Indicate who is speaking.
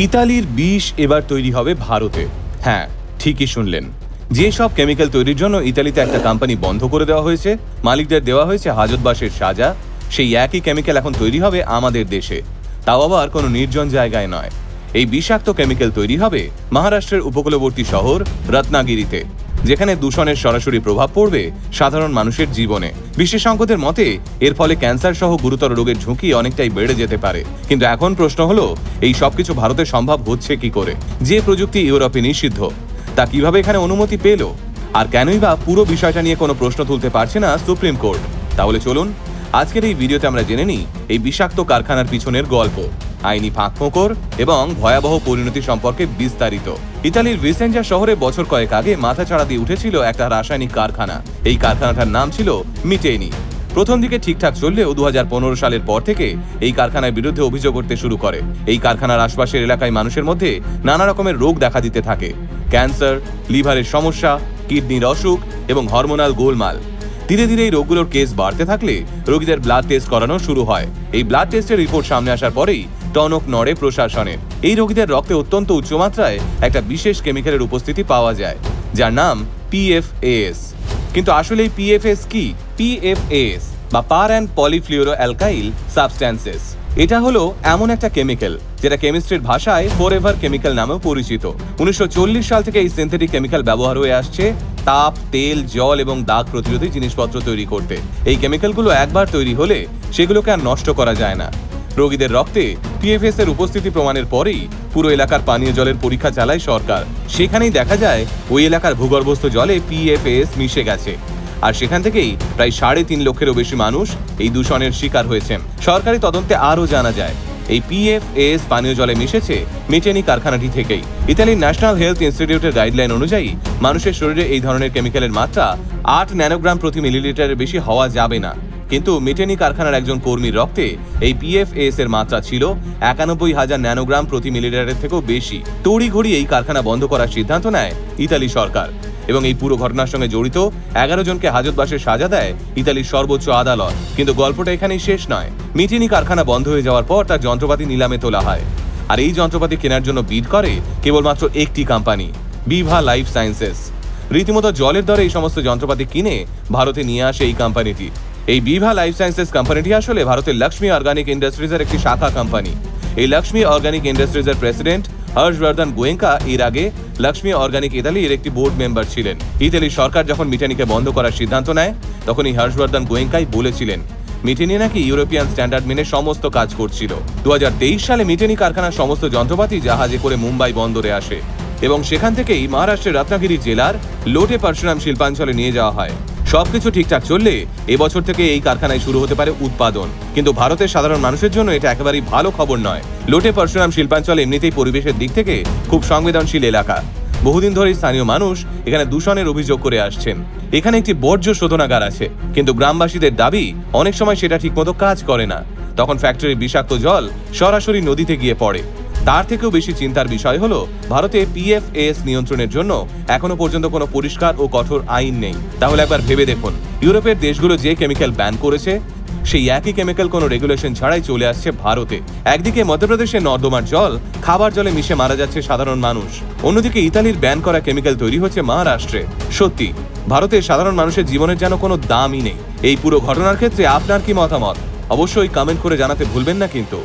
Speaker 1: ইতালির বিষ এবার তৈরি হবে ভারতে। হ্যাঁ, ঠিকই শুনলেন। যে সব কেমিক্যাল তৈরির জন্য ইতালিতে একটা কোম্পানি বন্ধ করে দেওয়া হয়েছে, মালিকদের দেওয়া হয়েছে হাজতবাসের সাজা, সেই একই কেমিক্যাল এখন তৈরি হবে আমাদের দেশে। তাও আবার কোনো নির্জন জায়গায় নয়। এই বিষাক্ত কেমিক্যাল তৈরি হবে মহারাষ্ট্রের উপকূলবর্তী শহর রত্নাগিরিতে, যেখানে দূষণের সরাসরি প্রভাব পড়বে সাধারণ মানুষের জীবনে। বিশেষজ্ঞদের মতে এর ফলে ক্যান্সার সহ গুরুতর রোগের ঝুঁকি অনেকটাই বেড়ে যেতে পারে। কিন্তু এখন প্রশ্ন হলো, এই সবকিছু ভারতে সম্ভব হচ্ছে কি করে? যে প্রযুক্তি ইউরোপে নিষিদ্ধ, তা কিভাবে এখানে অনুমতি পেল? আর কেনই বা পুরো বিষয়টা নিয়ে কোনো প্রশ্ন তুলতে পারছে না সুপ্রিম কোর্ট? তাহলে চলুন আজকের এই ভিডিওতে আমরা জেনে নিই এই বিষাক্ত কারখানার পিছনের গল্প, আইনি ফাঁকফোকর এবং ভয়াবহ পরিণতি সম্পর্কে বিস্তারিত। ইতালির ভিসেঞ্জা শহরে বছর কয়েক আগে মাথাচাড়া দিয়ে উঠেছিল একটা রাসায়নিক কারখানা। এই কারখানাটার নাম ছিল মিটেনি। প্রথম দিকে ঠিকঠাক চললেও 2015 সালের পর থেকে এই কারখানার বিরুদ্ধে অভিযোগ উঠতে শুরু করে। এই কারখানার আশপাশের এলাকায় মানুষের মধ্যে নানা রকমের রোগ দেখা দিতে থাকে। ক্যান্সার, লিভারের সমস্যা, কিডনির অসুখ এবং হরমোনাল গোলমাল। ধীরে ধীরে এই রোগগুলোর কেস বাড়তে থাকলে রোগীদের ব্লাড টেস্ট করানো শুরু হয়। এই ব্লাড টেস্টের রিপোর্ট সামনে আসার পরেই টনক নড়ে প্রশাসনের। এই রোগীদের রক্তে অত্যন্ত উচ্চমাত্রায় একটা বিশেষ কেমিক্যালের উপস্থিতি পাওয়া যায়, যার নাম PFAS। কিন্তু আসলে এই PFAS কি? PFAS বা পার অ্যান্ড পলিফ্লুরো অ্যালকাইল সাবস্ট্যান্সেস। এটা হলো এমন একটা কেমিক্যাল যেটা কেমিস্ট্রির ভাষায় ফরএভার কেমিক্যাল নামেও পরিচিত। 1940 সাল থেকে এই সিনথেটিক কেমিক্যাল ব্যবহার হয়ে আসছে তাপ, তেল, জল এবং দাগ প্রতিরোধী জিনিসপত্র তৈরি করতে। এই কেমিক্যালগুলো একবার তৈরি হলে সেগুলোকে আর নষ্ট করা যায় না। রোগীদের রক্তে PFAS এর উপস্থিতি প্রমাণের পরেই পুরো এলাকার পানীয় জলের পরীক্ষা চালায় সরকার। সেখানেই দেখা যায় ওই এলাকার ভূগর্ভস্থ জলে PFAS মিশে গেছে। আর সেখান থেকেই প্রায় 3.5 লক্ষেরও বেশি মানুষ এই দূষণের শিকার হয়েছেন। সরকারি তদন্তে আরও জানা যায় এই PFAS পানীয় জলে মিশেছে মিটেনি কারখানাটি থেকেই। ইতালির ন্যাশনাল হেলথ ইনস্টিটিউটের গাইডলাইন অনুযায়ী মানুষের শরীরে এই ধরনের কেমিক্যালের মাত্রা 8 ন্যানোগ্রাম প্রতি মিলিলিটারের বেশি হওয়া যাবে না। কিন্তু মিটেনি কারখানার একজন কর্মীর রক্তে এই PFAS এর মাত্রা ছিল 91,000 ন্যানোগ্রাম প্রতি মিলিলিটারের থেকেও বেশি। তড়িঘড়ি এই কারখানা বন্ধ করার সিদ্ধান্ত নেয় ইতালি সরকার এবং এই পুরো ঘটনার সঙ্গে জড়িত 11 জনকে হাজতবাসের সাজা দেয় ইতালির সর্বোচ্চ আদালত। কিন্তু গল্পটা এখানেই শেষ নয়। মিটেনি কারখানা বন্ধ হয়ে যাওয়ার পর তার যন্ত্রপাতি নিলামে তোলা হয়। আর এই যন্ত্রপাতি কেনার জন্য বিড করে কেবলমাত্র একটি কোম্পানি, বিভা লাইফ সায়েন্সেস। রীতিমতো জলের দরে এই সমস্ত যন্ত্রপাতি কিনে ভারতে নিয়ে আসে এই কোম্পানিটি। এই বিভা লাইফ সায়েন্সেস কোম্পানিটি আসলে ভারতের লক্ষ্মী অর্গানিক ইন্ডাস্ট্রিজের একটি শাখা কোম্পানি। এই লক্ষ্মী অর্গানিক ইন্ডাস্ট্রিজের প্রেসিডেন্ট হর্ষবর্ধন গোয়েঙ্কা এর আগে লক্ষ্মী অর্গানিক ইতালির একটি বোর্ড মেম্বার ছিলেন। ইতালি সরকার যখন মিটেনিকে বন্ধ করার সিদ্ধান্ত নেয়, তখন এই হর্ষবর্ধন গোয়েঙ্কাই বলেছিলেন মিটেনি নাকি ইউরোপিয়ান স্ট্যান্ডার্ড মেনে সমস্ত কাজ করছিল। 2023 সালে মিটেনি কারখানার সমস্ত যন্ত্রপাতি জাহাজে করে মুম্বাই বন্দরে আসে এবং সেখান থেকেই মহারাষ্ট্রের রত্নাগিরি জেলার লোটে পরশুরাম শিল্পাঞ্চলে নিয়ে যাওয়া হয়। সবকিছু ঠিকঠাক চললে এবছর থেকে এই কারখানায় শুরু হতে পারে উৎপাদন। কিন্তু ভারতের সাধারণ মানুষের জন্য এটা একেবারেই ভালো খবর নয়। লোটে পরশুরাম শিল্পাঞ্চল এমনিতেই পরিবেশের দিক থেকে খুব সংবেদনশীল এলাকা। বহুদিন ধরে স্থানীয় মানুষ এখানে দূষণের অভিযোগ করে আসছেন। এখানে একটি বর্জ্য শোধনাগার আছে, কিন্তু গ্রামবাসীদের দাবি অনেক সময় সেটা ঠিকমতো কাজ করে না। তখন ফ্যাক্টরির বিষাক্ত জল সরাসরি নদীতে গিয়ে পড়ে। তার থেকেও বেশি চিন্তার বিষয় হলো ভারতে PFAS নিয়ন্ত্রণের জন্য এখনো পর্যন্ত কোনো পরিষ্কার ও কঠোর আইন নেই। তাহলে একবার ভেবে দেখুন, ইউরোপের দেশগুলো যে কেমিক্যাল ব্যান করেছে সেই একই কেমিক্যাল কোনো রেগুলেশন ছাড়াই চলে আসছে ভারতে। একদিকে মধ্যপ্রদেশের নর্দমার জল খাবার জলে মিশে মারা যাচ্ছে সাধারণ মানুষ, অন্যদিকে ইতালির ব্যান করা কেমিক্যাল তৈরি হচ্ছে মহারাষ্ট্রে। সত্যি ভারতের সাধারণ মানুষের জীবনের যেন কোনো দামই নেই। এই পুরো ঘটনার ক্ষেত্রে আপনার কি মতামত? অবশ্যই কমেন্ট করে জানাতে ভুলবেন না কিন্তু।